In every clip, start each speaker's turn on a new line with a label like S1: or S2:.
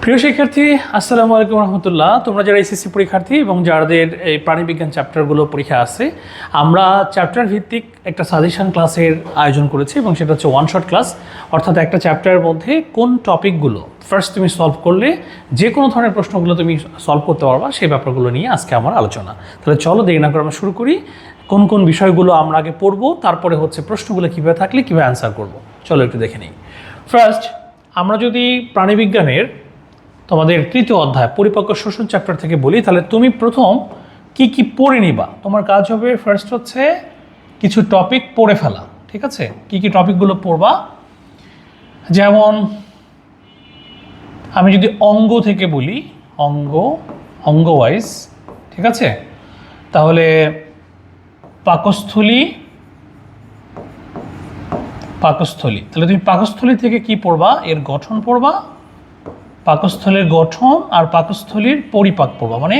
S1: প্রিয় শিক্ষার্থী, আসসালামু আলাইকুম রহমতুল্লাহ। তোমরা যারা এসএসসি পরীক্ষার্থী এবং যাদের এই প্রাণীবিজ্ঞান চ্যাপ্টারগুলো পরীক্ষা আছে, আমরা চ্যাপ্টার ভিত্তিক একটা সাজেশন ক্লাসের আয়োজন করেছি এবং সেটা হচ্ছে ওয়ান শট ক্লাস। অর্থাৎ একটা চ্যাপ্টারের মধ্যে কোন টপিকগুলো ফার্স্ট তুমি সলভ করলে যে কোনো ধরনের প্রশ্নগুলো তুমি সলভ করতে পারবা, সেই ব্যাপারগুলো নিয়ে আজকে আমার আলোচনা। তাহলে চলো দেরি না করে আমরা শুরু করি। কোন কোন বিষয়গুলো আমরা আগে পড়বো, তারপরে হচ্ছে প্রশ্নগুলো কীভাবে থাকলে কীভাবে অ্যান্সার করব। চলো একটু দেখে নিই। ফার্স্ট, আমরা যদি প্রাণীবিজ্ঞানের তোমাদের তৃতীয় অধ্যায় পরিপক্ক শ্বসন চ্যাপ্টার থেকে বলি, তাহলে তুমি প্রথম কি কি পড়ে নিবা। তোমার কাজ হবে ফার্স্ট হচ্ছে কিছু টপিক পড়ে ফেলা, ঠিক আছে? কি কি টপিকগুলো পড়বা, যেমন আমি যদি অঙ্গ থেকে বলি, অঙ্গ ওয়াইজ, ঠিক আছে? তাহলে পাকস্থলী, তাহলে তুমি পাকস্থলী থেকে কি পড়বা? এর গঠন পড়বা, পাকস্থলীর গঠন আর পাকস্থলীর পরিপাক পড়বা, মানে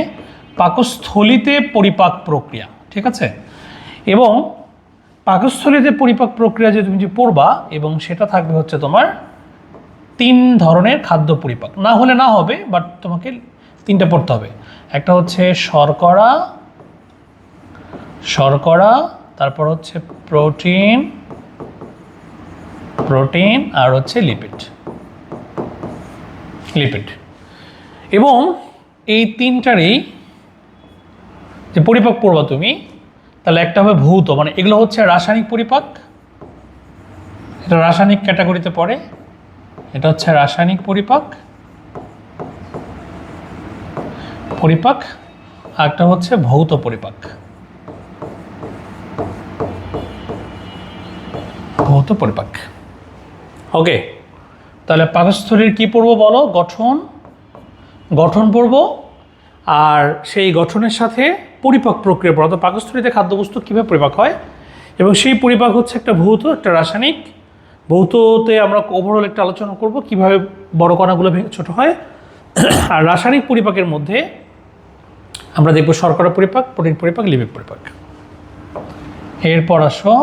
S1: পাকস্থলীতে পরিপাক প্রক্রিয়া, ঠিক আছে? এবং পাকস্থলীতে পরিপাক প্রক্রিয়া যে তুমি যে পড়বা, এবং সেটা থাকবে হচ্ছে তোমার 3 ধরনের খাদ্য পরিপাক। না হলে না হবে, বাট তোমাকে 3টা পড়তে হবে। একটা হচ্ছে শর্করা, তারপর হচ্ছে প্রোটিন আর হচ্ছে লিপিড। এবং এই 3টারই যে পরিপাক পড়বা তুমি, তাহলে একটা হবে ভৌত, মানে এগুলো হচ্ছে রাসায়নিক পরিপাক, এটা রাসায়নিক ক্যাটাগরিতে পড়ে, এটা হচ্ছে রাসায়নিক পরিপাক, আর একটা হচ্ছে ভৌত পরিপাক। ওকে, তাহলে পাকস্থলীর কি পড়বো বলো? গঠন পড়বো, আর সেই গঠনের সাথে পরিপাক প্রক্রিয়া পড়া। তো পাকস্থলীতে খাদ্যবস্তু কীভাবে পরিপাক হয়, এবং সেই পরিপাক হচ্ছে একটা ভৌত, একটা রাসায়নিক। ভৌততে আমরা ওভারঅল একটা আলোচনা করব কিভাবে বড় কণাগুলো ভেঙে ছোট হয়। আর রাসায়নিক পরিপাকের মধ্যে আমরা দেখব শর্করা পরিপাক, প্রোটিন পরিপাক, লিপিড পরিপাক। এরপর আসো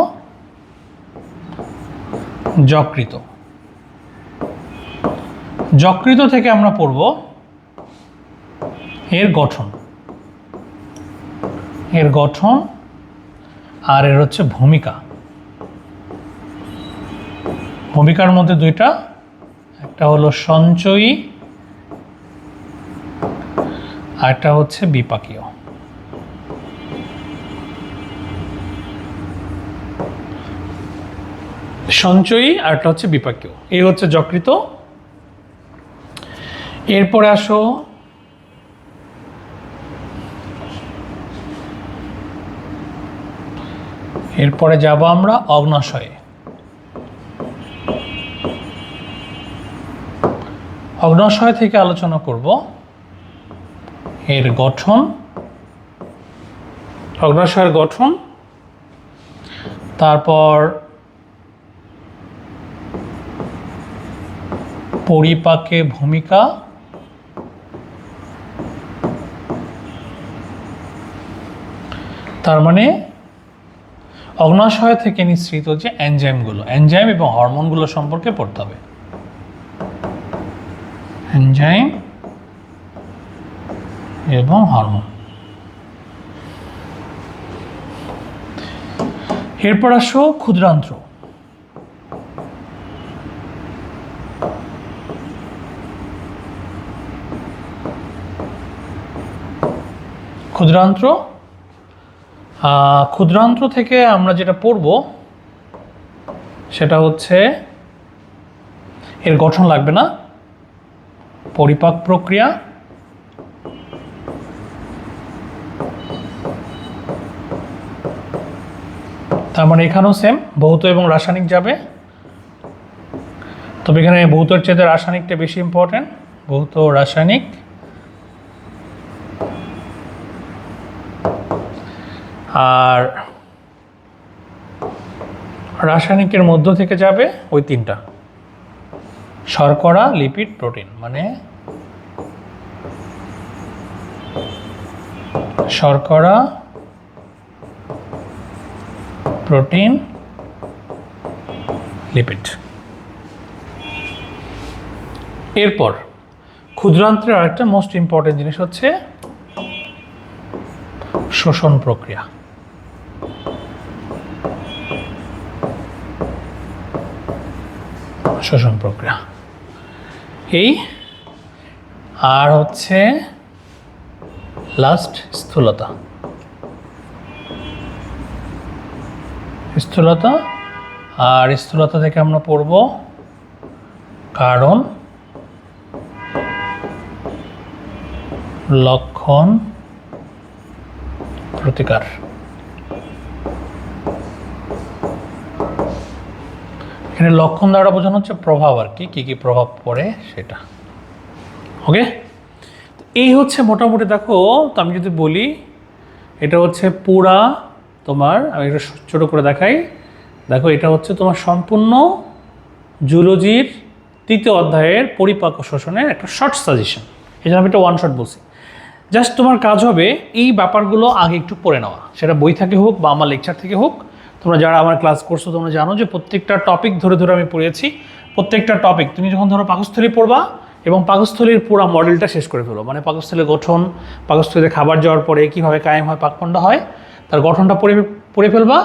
S1: যকৃত থেকে আমরা পড়ব এর গঠন আর এর হচ্ছে ভূমিকার মধ্যে 2টা, একটা হলো সঞ্চয়ী আর একটা হচ্ছে বিপাকীয়। সঞ্চয়ী আর একটা হচ্ছে বিপাকীয়। এই হচ্ছে যকৃত। এরপরে আসো যাব আমরা অগ্নাশয়ে। অগ্নাশয় থেকে আলোচনা করব এর গঠন, অগ্নাশয়ের গঠন, তারপর পরিপাকে ভূমিকা, তার মানে অগ্নাশয় থেকে নিঃসৃত যে এনজাইম এবং হরমোনগুলো সম্পর্কে পড়তে হবে। এনজাইম এবং হরমোন। এরপর আসো ক্ষুদ্রান্ত্র। ক্ষুদ্রান্ত্র থেকে আমরা যেটা পড়ব সেটা হচ্ছে, এর গঠন লাগবে না, পরিপাক প্রক্রিয়া, তার মানে এখানেও সেম ভৌত এবং রাসায়নিক যাবে, তবে এখানে ভৌতের চেয়ে রাসায়নিকটা বেশি ইম্পর্টেন্ট। ভৌত রাসায়নিক, আর রাসায়নিকের মধ্য থেকে যাবে ওই 3টা, শর্করা, লিপিড, প্রোটিন। মানে শর্করা, প্রোটিন, লিপিড। এরপর ক্ষুদ্রান্ত্রের আরেকটা মোস্ট ইম্পর্টেন্ট জিনিস হচ্ছে শোষণ প্রক্রিয়া। শোষণ প্রক্রিয়া এই আর হচ্ছে লাস্ট স্থূলতা। স্থূলতা আর স্থূলতা থেকে আমরা পড়ব কারণ, লক্ষণ, প্রতিকার। এখানে লক্ষণ দ্বারা বোঝানো হচ্ছে প্রভাব আর কি, কি প্রভাব পড়ে সেটা। ওকে, এই হচ্ছে মোটামুটি। দেখো তো আমি যদি বলি এটা হচ্ছে পুরা তোমার, আমি এটা ছোটো করে দেখাই। দেখো এটা হচ্ছে তোমার সম্পূর্ণ জুলজির 3য় অধ্যায়ের পরিপাক ও শোষণের একটা শর্ট সাজেশন। এই জন্য আমি এটা ওয়ান শট বলছি। জাস্ট তোমার কাজ হবে এই ব্যাপারগুলো আগে একটু পড়ে নেওয়া, সেটা বই থেকে হোক বা আমার লেকচার থেকে হোক। তোমরা যারা আমার ক্লাস করছো তোমরা জানো যে প্রত্যেকটা টপিক ধরে ধরে আমি পড়িয়েছি। প্রত্যেকটা টপিক তুমি যখন ধরো পাকস্থলী পড়বা এবং পাকস্থলীর পুরো মডেলটা শেষ করে ফেলো, মানে পাকস্থলীর গঠন, পাকস্থলীতে খাবার যাওয়ার পরে কীভাবে কায়েম হয় পাকখণ্ড হয়, তার গঠনটা পড়ে ফেলবা।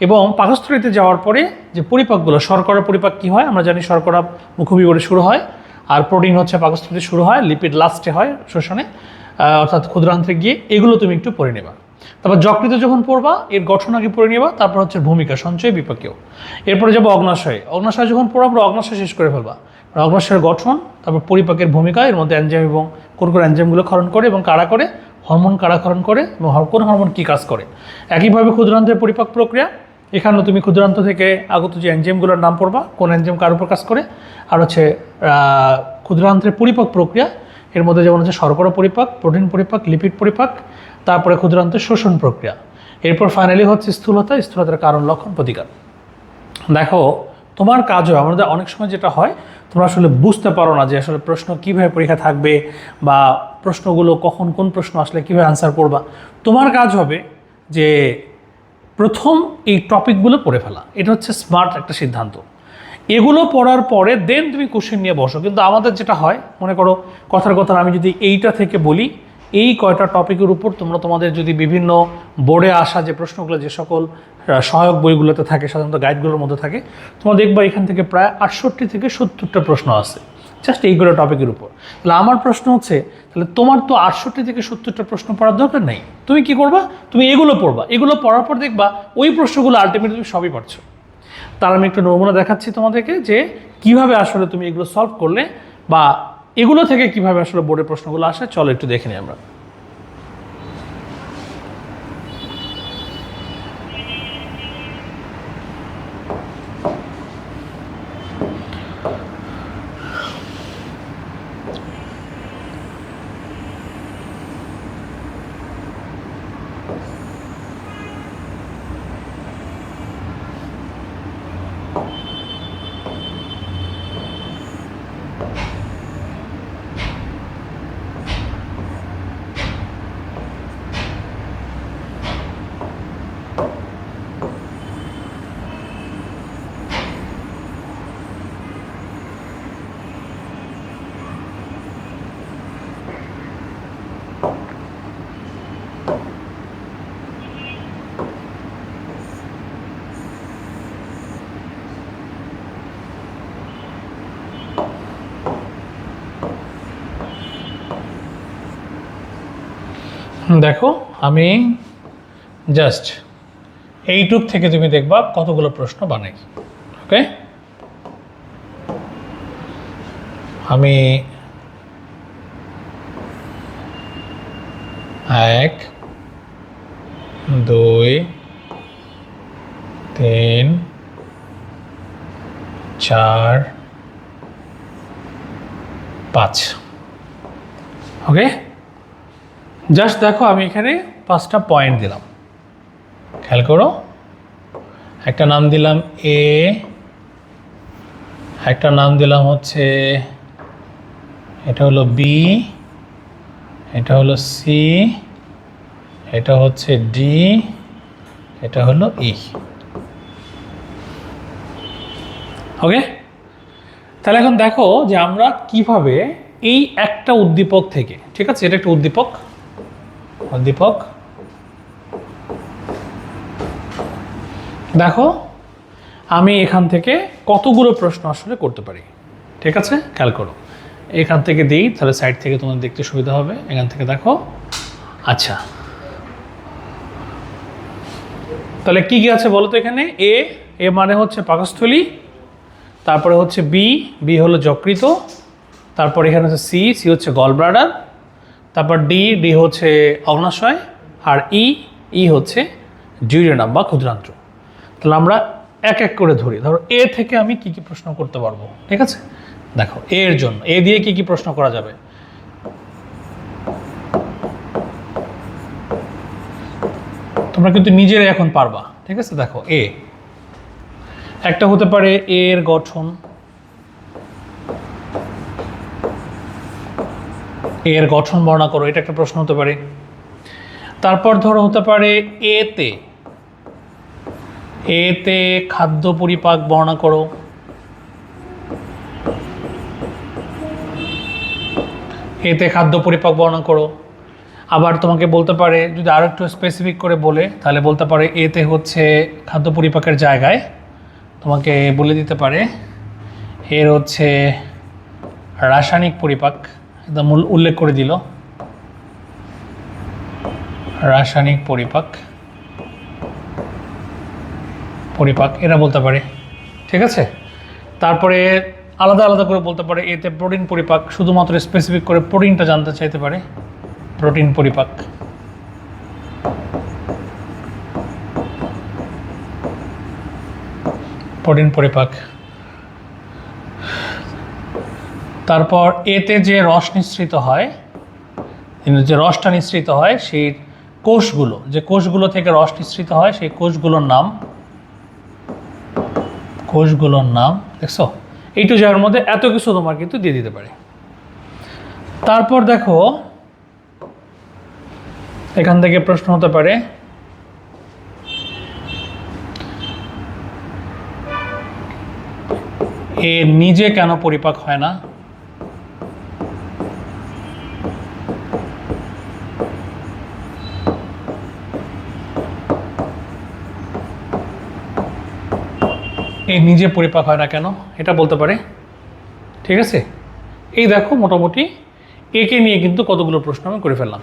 S1: এবং পাকস্থলীতে যাওয়ার পরে যে পরিপাকগুলো, শর্করা পরিপাক কী হয় আমরা জানি, শর্করা মুখবিবরে শুরু হয়, আর প্রোটিন হচ্ছে পাকস্থলীতে শুরু হয়, লিপিড লাস্টে হয় শোষণে, অর্থাৎ ক্ষুদ্রান্ত্রে গিয়ে। এগুলো তুমি একটু পড়ে নেবা। তারপর যকৃত যখন পড়বা এর গঠন আগে পড়ে নেবা, তারপর হচ্ছে ভূমিকা, সঞ্চয়, বিপাকীয়। এরপরে যাবো অগ্নাশয়। অগ্নাশয় যখন পড়বো অগ্নাশয় শেষ করে ফেলবা। অগ্নাশয়ের গঠন, তারপর পরিপাকের ভূমিকা, এর মধ্যে এনজাইম এবং কোন কোন এনজাইমগুলো ক্ষরণ করে এবং কারা করে, হরমোন কারা ক্ষরণ করে এবং কোন হরমোন কী কাজ করে। একইভাবে ক্ষুদ্রান্ত্রের পরিপাক প্রক্রিয়া, এখানেও তুমি ক্ষুদ্রান্ত থেকে আগত যে এনজাইমগুলোর নাম পড়বা, কোন এনজাইম কার উপর কাজ করে। আর হচ্ছে ক্ষুদ্রান্ত্রের পরিপাক প্রক্রিয়া, এর মধ্যে যেমন হচ্ছে শর্করা পরিপাক, প্রোটিন পরিপাক, লিপিড পরিপাক, তারপরে ক্ষুদ্রান্তের শোষণ প্রক্রিয়া। এরপর ফাইনালি হচ্ছে স্থূলতা, স্থূলতার কারণ, লক্ষণ, প্রতিকার। দেখো তোমার কাজ হয়, আমাদের অনেক সময় যেটা হয় তোমরা আসলে বুঝতে পারো না যে আসলে প্রশ্ন কীভাবে পরীক্ষা থাকবে বা প্রশ্নগুলো কখন কোন প্রশ্ন আসলে কীভাবে আনসার করবা। তোমার কাজ হবে যে প্রথম এই টপিকগুলো পড়ে ফেলা। এটা হচ্ছে স্মার্ট একটা সিদ্ধান্ত। এগুলো পড়ার পরে দেন তুমি কোশ্চেন নিয়ে বসো। কিন্তু আমাদের যেটা হয়, মনে করো কথার কথা আমি যদি এইটা থেকে বলি, এই কয়টা টপিকের উপর তোমরা তোমাদের যদি বিভিন্ন বোর্ডে আসা যে প্রশ্নগুলো যে সকল সহায়ক বইগুলোতে থাকে, সাধারণত গাইডগুলোর মধ্যে থাকে, তোমরা দেখবা এখান থেকে প্রায় 68 থেকে 70টা প্রশ্ন আছে জাস্ট এইগুলো টপিকের উপর। তাহলে আমার প্রশ্ন হচ্ছে, তাহলে তোমার তো 68 থেকে 70টা প্রশ্ন পড়ার দরকার নেই। তুমি কি করবা, তুমি এগুলো পড়বা। এগুলো পড়ার পর দেখবা ওই প্রশ্নগুলো আলটিমেটলি তুমি সবই পারছো। তার আমি একটু নমুনা দেখাচ্ছি তোমাদেরকে যে কিভাবে আসলে তুমি এগুলো সলভ করলে বা এগুলো থেকে কিভাবে আসলে বোর্ডের প্রশ্নগুলো আসে। চলো একটু দেখে নিই আমরা। দেখো আমি জাস্ট এইটুক থেকে তুমি দেখবা কতগুলো প্রশ্ন বানাই। ওকে, আমি 1 2 3 4 5। ওকে, জাস্ট দেখো আমি এখানে 5টা পয়েন্ট দিলাম, খেয়াল করো। একটা নাম দিলাম এ, একটা নাম দিলাম হচ্ছে, এটা হলো বি, এটা হলো সি, এটা হচ্ছে ডি, এটা হলো ই। ওকে, তাহলে এখন দেখো যে আমরা কিভাবে এই একটা উদ্দীপক থেকে, ঠিক আছে, এটা একটা উদ্দীপক, উদ্দীপক দেখো আমি এখান থেকে কতগুলো প্রশ্ন আসলে করতে পারি, ঠিক আছে, খেয়াল করো। এখান থেকে দিই, তাহলে সাইড থেকে তোমাদের দেখতে সুবিধা হবে। এখান থেকে দেখো, আচ্ছা তাহলে কি কি আছে বলো তো এখানে। এ মানে হচ্ছে পাকস্থলী, তারপরে হচ্ছে বি হলো যকৃত, তারপর এখানে হচ্ছে সি হচ্ছে গল ব্লাডার, তারপর ডি হচ্ছে অগ্নাশয়, আর ই হচ্ছে ডিউডেনাম বা ক্ষুদ্রান্ত্র। তাহলে আমরা এক এক করে ধরি। ধরো এ থেকে আমি কি কি প্রশ্ন করতে পারবো, ঠিক আছে। দেখো এর জন্য এ দিয়ে কি কি প্রশ্ন করা যাবে, তোমরা কিন্তু নিজেরাই এখন পারবা, ঠিক আছে। দেখো একটা হতে পারে এর গঠন, এর গঠন বর্ণনা করো, এটা একটা প্রশ্ন হতে পারে। তারপর ধরো হতে পারে এতে খাদ্য পরিপাক বর্ণনা করো, এতে খাদ্য পরিপাক বর্ণনা করো। আবার তোমাকে বলতে পারে, যদি আরো একটু স্পেসিফিক করে বলে, তাহলে বলতে পারে এতে হচ্ছে খাদ্য পরিপাকের জায়গায় তোমাকে বলে দিতে পারে এর হচ্ছে রাসায়নিক পরিপাক, একদম উল্লেখ করে দিল রাসায়নিক পরিপাক এরা বলতে পারে, ঠিক আছে। তারপরে আলাদা আলাদা করে বলতে পারে এতে প্রোটিন পরিপাক, শুধুমাত্র স্পেসিফিক করে প্রোটিনটা জানতে চাইতে পারে, প্রোটিন পরিপাক। তারপর এতে যে রস নিঃসৃত হয়, যে রসটা নিঃসৃত হয় সেই কোষগুলো, যে কোষগুলো থেকে রস নিঃসৃত হয় সেই কোষগুলোর নাম দেখছো। এইটু যার মধ্যে এত কিছু তোমার কিন্তু দিয়ে দিতে পারে। তারপর দেখো এখান থেকে প্রশ্ন হতে পারে এ নিজে কেন পরিপাক হয় না, এই নিজে পরিপাক হয় না কেন, এটা বলতে পারে, ঠিক আছে। এই দেখো মোটামুটি একে নিয়ে কিন্তু কতগুলো প্রশ্ন আমি করে ফেললাম।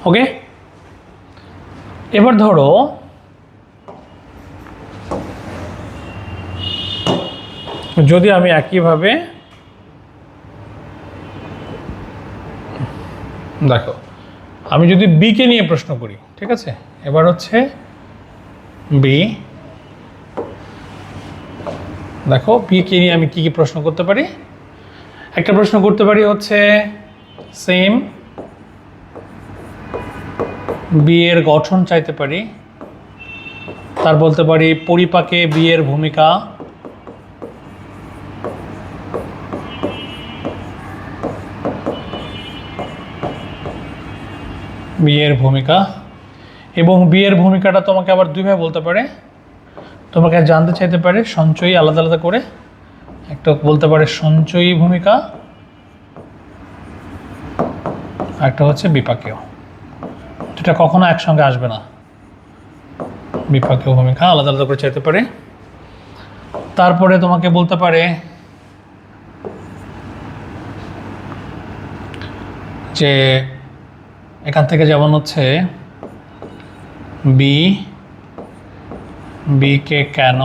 S1: ওকে, এবার ধরো যদি আমি একইভাবে দেখো আমি যদি বিকে নিয়ে প্রশ্ন করি, ঠিক আছে। এবার হচ্ছে বি, দেখো বিকে নিয়ে আমি কি কি প্রশ্ন করতে পারি। একটা প্রশ্ন করতে পারি হচ্ছে সেম বি এর গঠন চাইতে পারি, তার বলতে পারি পরিপাকে বি এর ভূমিকা, এবং বি এর ভূমিকাটা তোমাকে আবার দুইভাবে বলতে পারে। তোমাকে জানতে চাইতে পারে সঞ্চয়ী, আলাদা আলাদা করে একটা বলতে পারে সঞ্চয়ী ভূমিকা, একটা হচ্ছে বিপাকীয়। যেটা কখনো একসঙ্গে আসবে না, বিপাকীয় ভূমিকা আলাদা আলাদা করে চাইতে পারে। তারপরে তোমাকে বলতে পারে যে এখান থেকে যেমন হচ্ছে বিকে কেন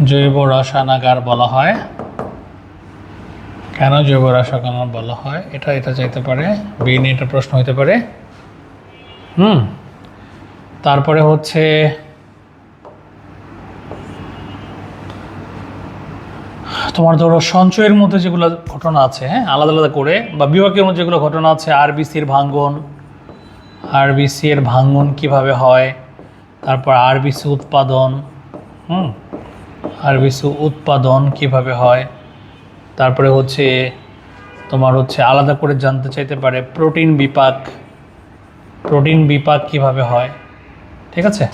S1: জৈব রসায়নাগার বলা হয়, কেন জৈব রসায়নাগার বলা হয়, এটা চাইতে পারে। বি নিয়ে এটা প্রশ্ন হতে পারে। তারপরে হচ্ছে তোমার ধরো সঞ্চয়ের মধ্যে যেগুলো ঘটনা আছে, হ্যাঁ, আলাদা আলাদা করে, বা বিভাগের মধ্যে যেগুলো ঘটনা আছে, আরবিসির ভাঙ্গন কিভাবে হয়, তারপর আরবিসি উৎপাদন কিভাবে হয়, তারপরে হচ্ছে তোমার হচ্ছে আলাদা করে জানতে চাইতে পারে প্রোটিন বিপাক কিভাবে হয়, ঠিক আছে।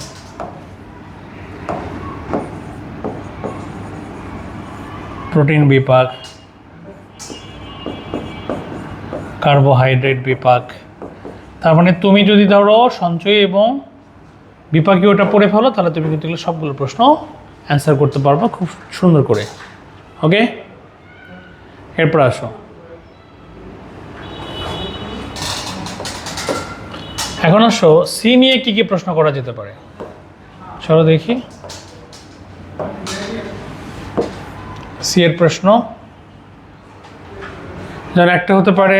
S1: প্রোটিন বিপাক, কার্বোহাইড্রেট বিপাক। তার মানে তুমি যদি ধরো সঞ্চয় এবং বিপাকীয়টা পড়ে ফেলো তাহলে তুমি কিন্তু এগুলো সবগুলো প্রশ্ন অ্যান্সার করতে পারবে খুব সুন্দর করে। ওকে, এরপর আসো, এখন আসো সি নিয়ে কি কি প্রশ্ন করা যেতে পারে চলো দেখি। সি এর প্রশ্ন যার একটা হতে পারে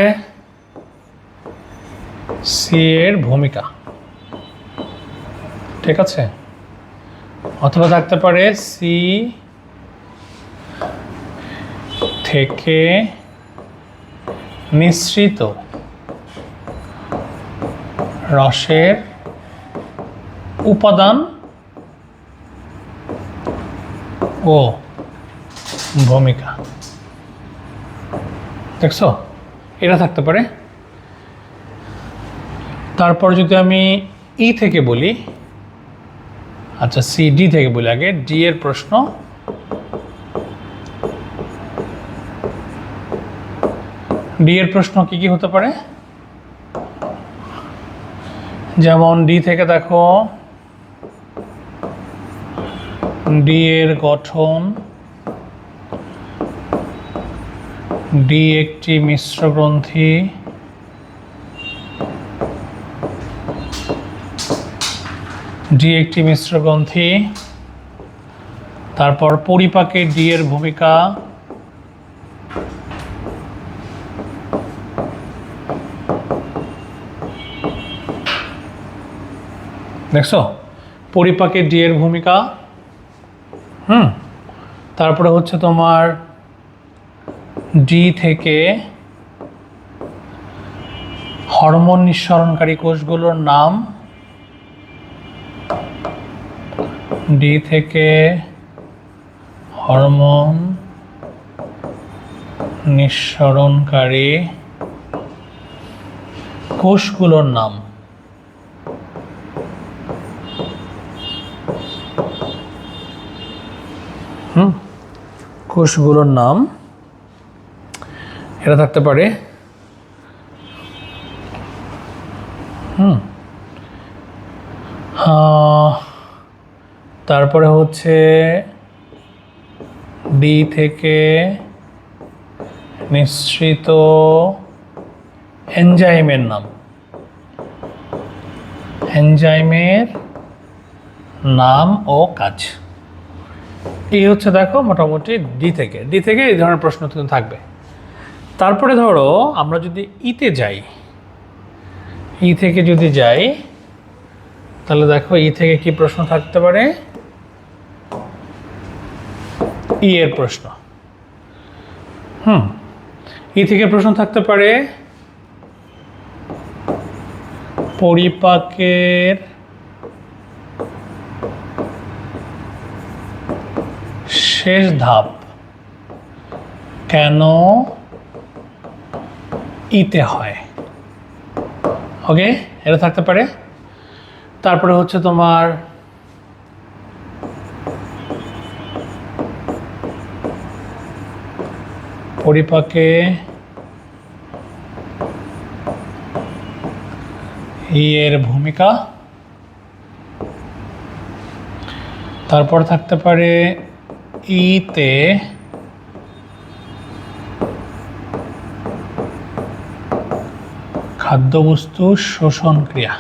S1: সি এর ভূমিকা, ঠিক আছে, অথবা থাকতে পারে সি থেকে নিঃসৃত রসের উপাদান ও ভূমিকা, দেখছো, এটা থাকতে পারে। তারপর যদি আমি ই থেকে বলি, আচ্ছা সি ডি থেকে বলি, আগে ডি এর প্রশ্ন, ডি এর প্রশ্ন কি কি হতে পারে, যেমন ডি থেকে দেখো ডি এর গঠন, ডি একটি মিশ্র গ্রন্থি, ডি একটি মিশ্র গ্রন্থি, তারপর পরিপাকে ডি এর ভূমিকা, দেখছো পরিপাকে ডি এর ভূমিকা। তারপরে হচ্ছে তোমার ডি থেকে হরমোন নিঃসরণকারী কোষগুলোর নাম, ডি থেকে হরমোন নিঃসরণকারী কোষগুলোর নাম, কোষগুলোর নাম, এটা থাকতে পারে। তারপরে হচ্ছে ডি থেকে নিঃসৃত এনজাইমের নাম, এনজাইমের নাম ও কাজ। এই হচ্ছে দেখো মোটামুটি ডি থেকে এই ধরনের প্রশ্ন কিন্তু থাকবে। তারপরে ধরো আমরা যদি ইতে যাই, ই থেকে যদি যাই তাহলে দেখো ই থেকে কি প্রশ্ন থাকতে পারে, ই এর প্রশ্ন। ই থেকে প্রশ্ন থাকতে পারে পরিপাকের শেষ ধাপ কেন ইতে হয়, ওকে, এটা থাকতে পারে। তারপরে হচ্ছে তোমার পরিপাকে ই এর ভূমিকা, তারপর থাকতে পারে ইতে খাদ্যবস্তু শোষণ ক্রিয়া।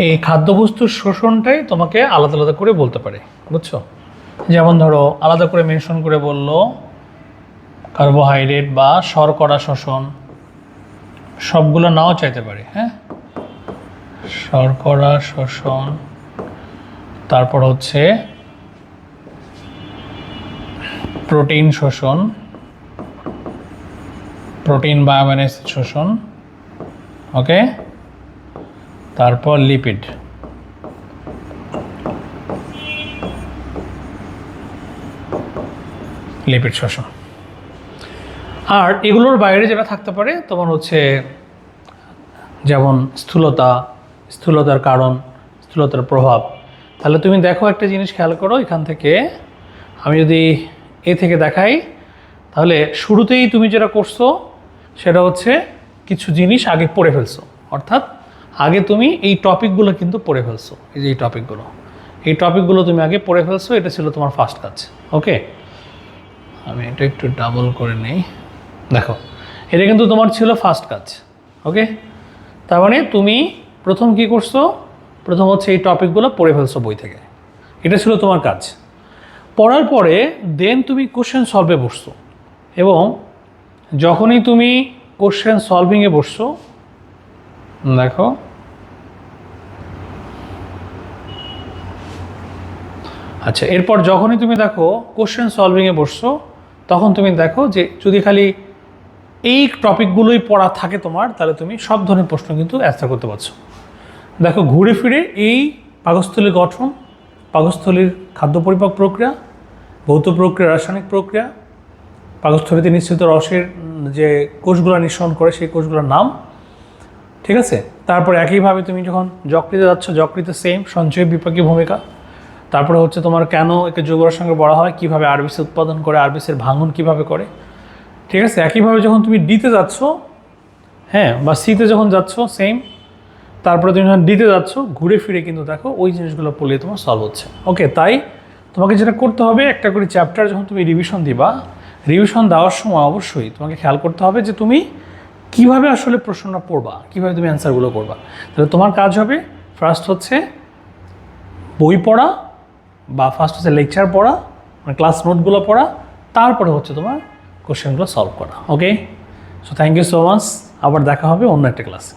S1: এই খাদ্যবস্তুর শোষণটাই তোমাকে আলাদা আলাদা করে বলতে পারে, বুঝছো? যেমন ধরো আলাদা করে মেনশন করে বললো কার্বোহাইড্রেট বা শর্করা শোষণ, সবগুলো নাও চাইতে পারে, হ্যাঁ, শর্করা শোষণ, তারপর হচ্ছে প্রোটিন শোষণ, প্রোটিন বা অ্যামাইনো অ্যাসিড শোষণ, ওকে, তারপর লিপিড, লিপিড শোষণ। আর এগুলোর বাইরে যেটা থাকতে পারে তোমার হচ্ছে যেমন স্থূলতা, স্থূলতার কারণ, স্থূলতার প্রভাব, তাহলে তুমি দেখো একটা জিনিস খেয়াল করো, এখান থেকে আমি যদি এ থেকে দেখাই, তাহলে শুরুতেই তুমি যেটা করছো সেটা হচ্ছে কিছু জিনিস আগে পড়ে ফেলছো, অর্থাৎ আগে তুমি এই টপিকগুলো কিন্তু পড়ে ফেলছো। এই যে এই টপিকগুলো তুমি আগে পড়ে ফেলছো, এটা ছিল তোমার ফার্স্ট কাজ। ওকে, আমি এটা একটু ডাবল করে নিই। দেখো, এটা কিন্তু তোমার ছিল ফার্স্ট কাজ। ওকে, তার মানে তুমি প্রথম কি করছো, প্রথম হচ্ছে এই টপিকগুলো পড়ে ফেলছো বই থেকে, এটা ছিল তোমার কাজ। পড়ার পরে দেন তুমি কোশ্চেন সলভে বসছো, এবং যখনই তুমি কোশ্চেন সলভিংয়ে বসছো, দেখো আচ্ছা, এরপর যখনই তুমি দেখো কোশ্চেন সলভিংয়ে বসছো, তখন তুমি দেখো যে যদি খালি এই টপিকগুলোই পড়া থাকে তোমার, তাহলে তুমি সব ধরনের প্রশ্ন কিন্তু অ্যান্সার করতে পারছো। দেখো, ঘুরে ফিরে এই পাকস্থলীর গঠন, পাকস্থলীর খাদ্য পরিপাক প্রক্রিয়া, ভৌত প্রক্রিয়া, রাসায়নিক প্রক্রিয়া, পাকস্থলীতে নিঃসৃত রসের যে কোষগুলো নিঃসরণ করে সেই কোষগুলোর নাম, ঠিক আছে। তারপর একইভাবে তুমি যখন যকৃতে যাচ্ছ, যকৃতে সেম সঞ্চয় বিপাকী ভূমিকা। তারপরে হচ্ছে তোমার কেন একে যৌগের সঙ্গে বলা হয়, কীভাবে আরবিসি উৎপাদন করে, আরবিসির ভাঙন কীভাবে করে, ঠিক আছে। একইভাবে যখন তুমি ডিতে যাচ্ছ, হ্যাঁ, বা সিতে যখন যাচ্ছ সেম, তারপরে তুমি যখন ডিতে যাচ্ছ, ঘুরে ফিরে কিন্তু দেখো ওই জিনিসগুলো পড়লে তোমার সলভ হচ্ছে। ওকে, তাই তোমাকে যেটা করতে হবে, একটা করে চ্যাপ্টার যখন তুমি রিভিশন দিবা, রিভিশন দেওয়ার সময় অবশ্যই তোমাকে খেয়াল করতে হবে যে তুমি কিভাবে আসলে প্রশ্নটা পড়বা, কীভাবে তুমি অ্যান্সারগুলো করবা। তাহলে তোমার কাজ হবে ফার্স্ট হচ্ছে বই পড়া, বা ফার্স্ট হচ্ছে লেকচার পড়া, মানে ক্লাস নোটগুলো পড়া, তারপরে হচ্ছে তোমার কোশ্চেনগুলো সলভ করা। Okay, so thank you so much, আবার দেখা হবে অন্য একটা ক্লাসে।